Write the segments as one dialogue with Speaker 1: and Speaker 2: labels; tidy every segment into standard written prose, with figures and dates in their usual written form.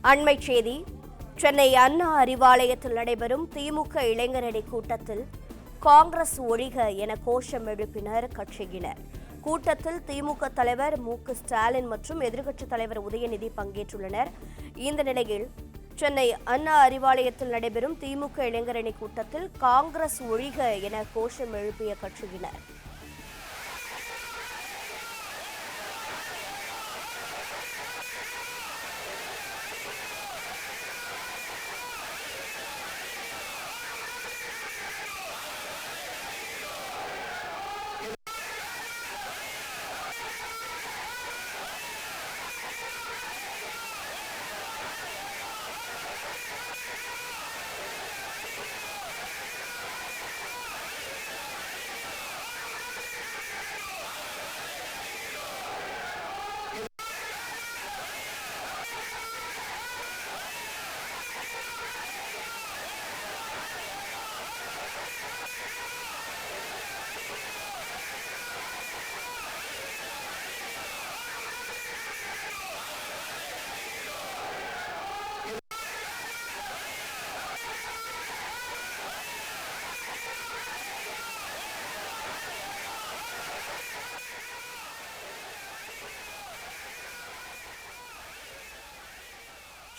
Speaker 1: அண்மைச் செய்தி. சென்னை அண்ணா அறிவாலயத்தில் நடைபெறும் திமுக இளைஞரணி கூட்டத்தில் காங்கிரஸ் ஒழிக என கோஷம் எழுப்பினர் கட்சியினர். கூட்டத்தில் திமுக தலைவர் மு.க.ஸ்டாலின் மற்றும் எதிர்க்கட்சித் தலைவர் உதயநிதி பங்கேற்றுள்ளனர். இந்த நிலையில் சென்னை அண்ணா அறிவாலயத்தில் நடைபெறும் திமுக இளைஞரணி கூட்டத்தில் காங்கிரஸ் ஒழிக என கோஷம் எழுப்பிய கட்சியினர்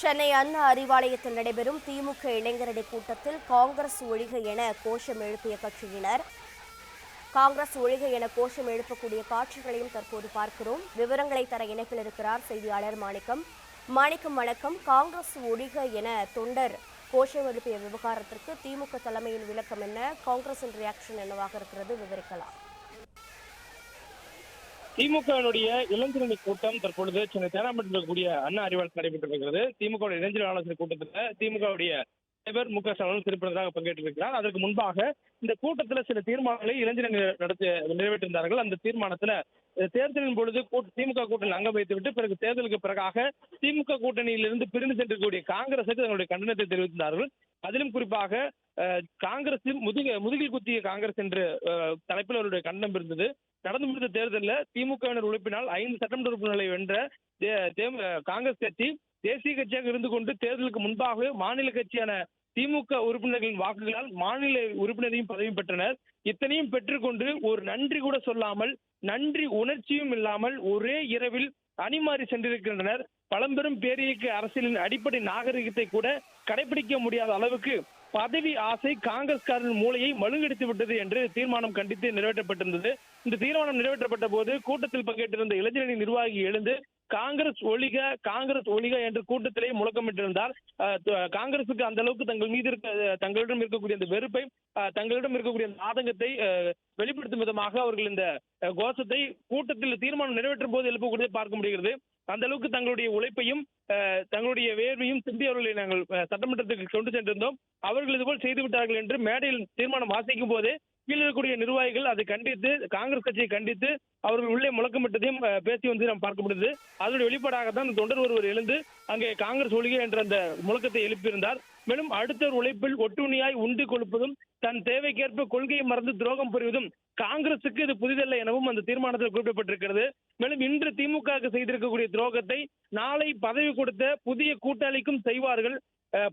Speaker 1: சென்னை அண்ணா அறிவாலயத்தில் நடைபெறும் திமுக இளைஞரணி கூட்டத்தில் காங்கிரஸ் ஒழிக என கோஷம் எழுப்பிய கட்சியினர் காங்கிரஸ் ஒழிக என கோஷம் எழுப்பக்கூடிய காட்சிகளையும் தற்போது பார்க்கிறோம். விவரங்களை தர இணைப்பில் இருக்கிறார் செய்தியாளர் மாணிக்கம். வணக்கம். காங்கிரஸ் ஒழிக என தொண்டர் கோஷம் எழுப்பிய விவகாரத்திற்கு திமுக தலைமையின் விளக்கம் என்ன? காங்கிரசின் ரியாக்ஷன் என்னவாக இருக்கிறது? விவரிக்கலாம்.
Speaker 2: திமுகவினுடைய இளைஞரணி கூட்டம் தற்பொழுது சென்னை தேனாம்பேட்டையில் இருக்கக்கூடிய அண்ணா அறிவாலயத்தில் நடைபெற்றிருக்கிறது. திமுக இளைஞர் ஆலோசனை கூட்டத்தில் திமுகவுடைய தலைவர் மு.க.ஸ்டாலின் சிறப்பாக பங்கேற்றிருக்கிறார். அதற்கு முன்பாக இந்த கூட்டத்தில் சில தீர்மானங்களை இளைஞர்கள் நிறைவேற்றிருந்தார்கள். அந்த தீர்மானத்தில் தேர்தலின் பொழுது திமுக கூட்டணியில் அங்கம் வைத்துவிட்டு பிறகு தேர்தலுக்கு பிறகாக திமுக கூட்டணியிலிருந்து பிரிந்து சென்றக்கூடிய காங்கிரசுக்கு தங்களுடைய கண்டனத்தை தெரிவித்திருந்தார்கள். அதிலும் குறிப்பாக காங்கிரஸ் முதுகில் குத்திய காங்கிரஸ் என்று தலைப்பில் அவருடைய கண்டனம் இருந்தது. நடந்து முடிந்த தேர்தலில் திமுகவினர் உழைப்பினால் 5 சட்டமன்ற உறுப்பினர்களை வென்ற காங்கிரஸ் கட்சி தேசிய கட்சியாக இருந்து கொண்டு தேர்தலுக்கு முன்பாக மாநில கட்சியான திமுக உறுப்பினர்களின் வாக்குகளால் மாநில உறுப்பினரையும் பதவியும் பெற்றனர். இத்தனையும் பெற்றுக்கொண்டு ஒரு நன்றி கூட சொல்லாமல், நன்றி உணர்ச்சியும் இல்லாமல் ஒரே இரவில் அணிமாறி சென்றிருக்கின்றனர். பழம்பெரும் பேரியக்க அரசியலின் அடிப்படை நாகரிகத்தை கூட கடைபிடிக்க முடியாத அளவுக்கு பதவி ஆசை காங்கிரஸ்காரன் மூளையை மழுங்கடித்து விட்டது என்று தீர்மானம் கண்டித்து நிறைவேற்றப்பட்டிருந்தது. இந்த தீர்மானம் நிறைவேற்றப்பட்ட போது கூட்டத்தில் பங்கேற்றிருந்த இளைஞரணி நிர்வாகி எழுந்து காங்கிரஸ் ஒழிக என்று கூட்டத்திலே முழக்கமிட்டிருந்தார். காங்கிரசுக்கு அந்த அளவுக்கு தங்களிடம் இருக்கக்கூடிய அந்த வெறுப்பை, தங்களிடம் இருக்கக்கூடிய அந்த ஆதங்கத்தை வெளிப்படுத்தும் விதமாக அவர்கள் இந்த கோஷத்தை கூட்டத்தில் தீர்மானம் நிறைவேற்றும் போது எழுப்பக்கூடியதை பார்க்க முடிகிறது. அந்த அளவுக்கு தங்களுடைய உழைப்பையும் தங்களுடைய வேர்வையும் சிந்தி அவர்களை நாங்கள் சட்டமன்றத்துக்கு கொண்டு சென்றிருந்தோம். அவர்கள் இதுபோல் செய்து விட்டார்கள் என்று மேடையில் தீர்மானம் வாசிக்கும் போதே கீழே இருக்கக்கூடிய நிர்வாகிகள் அதை கண்டித்து, காங்கிரஸ் கட்சியை கண்டித்து அவர்கள் உள்ளே முழக்கமிட்டதையும் பேசி வந்து நாம் பார்க்க முடியுது. அதனுடைய வெளிப்பாடாகத்தான் தொண்டர் ஒருவர் எழுந்து அங்கே காங்கிரஸ் ஒழிக என்ற அந்த முழக்கத்தை எழுப்பியிருந்தார். மேலும் அடுத்த உழைப்பில் ஒட்டுணியாய் உண்டு கொழுப்பதும், தன் தேவைக்கேற்ப கொள்கையை மறந்து துரோகம் புரிவதும் காங்கிரசுக்கு இது புதிதல்ல எனவும் அந்த தீர்மானத்தில் குறிப்பிடப்பட்டிருக்கிறது. மேலும் இன்று திமுக செய்திருக்கக்கூடிய துரோகத்தை நாளை பதவி கொடுத்த புதிய கூட்டாளிக்கும் செய்வார்கள்.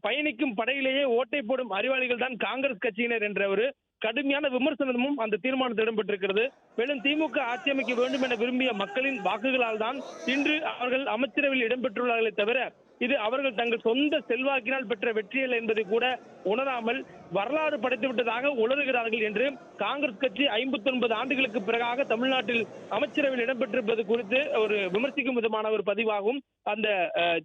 Speaker 2: பயணிக்கும் படையிலேயே ஓட்டை போடும் அறிவாளிகள் தான் காங்கிரஸ் கட்சியினர் என்ற ஒரு கடுமையான விமர்சனமும் அந்த தீர்மானத்தில் இடம்பெற்றிருக்கிறது. மேலும் திமுக ஆட்சி அமைக்க வேண்டும் என விரும்பிய மக்களின் வாக்குகளால் தான் இன்று அவர்கள் அமைச்சரவையில் இடம்பெற்றுள்ளார்களே தவிர இது அவர்கள் தங்கள் சொந்த செல்வாக்கினால் பெற்ற வெற்றியல் என்பதை கூட உணராமல் வரலாறு படைத்து விட்டதாக உணர்கிறார்கள் என்று காங்கிரஸ் கட்சி 59 ஆண்டுகளுக்கு பிறகாக தமிழ்நாட்டில் அமைச்சரவையில் இடம்பெற்றிருப்பது குறித்து ஒரு விமர்சிக்கும் விதமான ஒரு பதிவாகவும் அந்த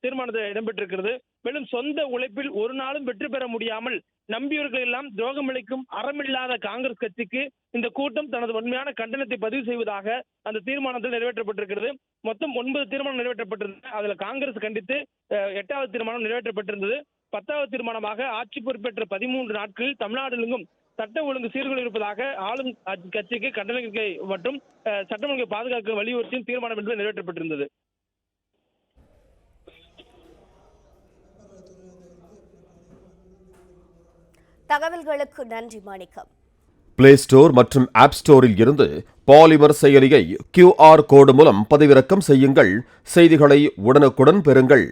Speaker 2: தீர்மானத்தில் இடம்பெற்றிருக்கிறது. மேலும் சொந்த உழைப்பில் ஒரு நாளும் வெற்றி பெற முடியாமல் நம்பியவர்கள் எல்லாம் துரோகம் அளிக்கும் அறமில்லாத காங்கிரஸ் கட்சிக்கு இந்த கூட்டம் தனது வன்மையான கண்டனத்தை பதிவு செய்வதாக அந்த தீர்மானத்தில் நிறைவேற்றப்பட்டிருக்கிறது. மொத்தம் 9 தீர்மானம் நிறைவேற்றப்பட்டிருந்தது. அதுல காங்கிரஸ் கண்டித்து 8வது தீர்மானம் நிறைவேற்றப்பட்டிருந்தது. 10வது தீர்மானமாக ஆட்சி பொறுப்பேற்ற 13 நாட்களில் தமிழ்நாடு சட்ட ஒழுங்கு சீர்குலைவு இருப்பதாக ஆளும் கட்சிக்கு கண்டன மற்றும் சட்டம் ஒழுங்கை பாதுகாக்க வலியுறுத்தியும் தீர்மானம் என்று நிறைவேற்றப்பட்டிருந்தது.
Speaker 1: தகவல்களுக்கு நன்றி மாணிக்கம்.
Speaker 3: பிளே ஸ்டோர் மற்றும் ஆப் ஸ்டோரில் இருந்து பாலிமர் செயலியை QR கோடு மூலம் பதிவிறக்கம் செய்யுங்கள். செய்திகளை உடனுக்குடன் பெறுங்கள்.